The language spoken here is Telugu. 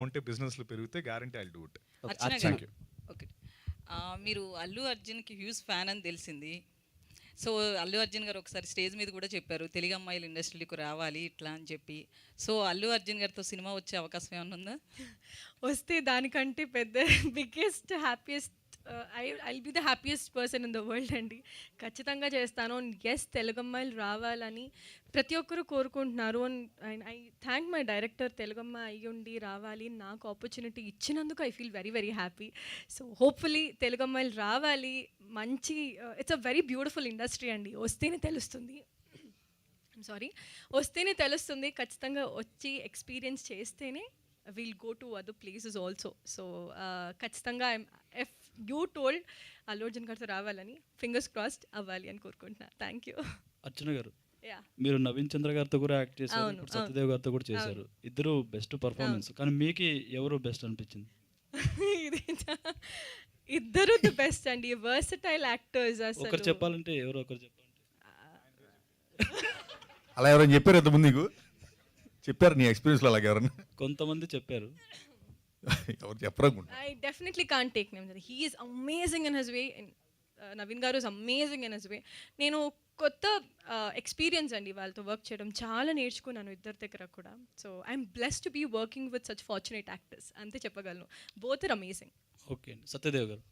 ఉంటే బిజినెస్లు పెరిగితే guarantee I do it. Archana thank గారు యూ. ఓకే. మీరు అల్లు అర్జున్కి హ్యూజ్ ఫ్యాన్ అని తెలిసింది. సో అల్లు అర్జున్ గారు ఒకసారి స్టేజ్ మీద కూడా చెప్పారు తెలుగు అమ్మాయిలు ఇండస్ట్రీకి రావాలి ఇట్లా అని చెప్పి. సో అల్లు అర్జున్ గారితో సినిమా వచ్చే అవకాశం ఏమైనా ఉందా? వస్తే దానికంటే పెద్ద biggest happiest I'll be the happiest person in the world అండి. ఖచ్చితంగా చేస్తాను. ఎస్, తెలుగు అమ్మాయిలు రావాలని ప్రతి ఒక్కరు కోరుకుంటున్నారు. And I thank my director, తెలుగమ్మ అయ్యుండి రావాలి నాకు ఆపర్చునిటీ ఇచ్చినందుకు I feel very very happy. So hopefully Telugu అమ్మాయిలు రావాలి. మంచి it's a very beautiful industry అండి. వస్తేనే తెలుస్తుంది. వస్తేనే తెలుస్తుంది. ఖచ్చితంగా వచ్చి ఎక్స్పీరియన్స్ చేస్తేనే will go to other places also. So ఖచ్చితంగా if you told Allu Arjun గారితో రావాలని, ఫింగర్స్ క్రాస్డ్ అవ్వాలి అని కోరుకుంటున్నా. Thank you. అర్చన గారు, యా, మీరు నవీన్ చంద్ర గారితో కూడా యాక్ట్ చేశారు, అవును, ఇప్పుడు సత్యదేవ్ గారితో కూడా చేశారు. ఇద్దరు బెస్ట్ పర్ఫార్మెన్స్, కానీ మీకు ఎవరు బెస్ట్ అనిపించింది? ఇది ఇద్దరు ది బెస్ట్ అండి. Versatile actors. ఒకరు అసలు చెప్పాలంటే ఎవరు? ఒకరు చెప్పాలంటే అలా ఎవరైనా చెప్పారు ఇంతకుముందు నీకు? చెప్పారు నీ ఎక్స్పీరియన్స్లో అలాగే ఎవరన్నా? కొంతమంది చెప్పారు. ఎవరు చెప్పరనుకుంటా. I definitely can't take names. He is amazing in his way. Naveen గారు is amazing in his way. నేను కొత్త ఎక్స్పీరియన్స్ అండి వాళ్ళతో వర్క్ చేయడం. చాలా నేర్చుకున్నాను ఇద్దరి దగ్గర కూడా. So I'm blessed to be working with such fortunate actors. అంతే చెప్పగలను. Both are amazing. ఓకే అండి, సత్యదేవ్ గారు.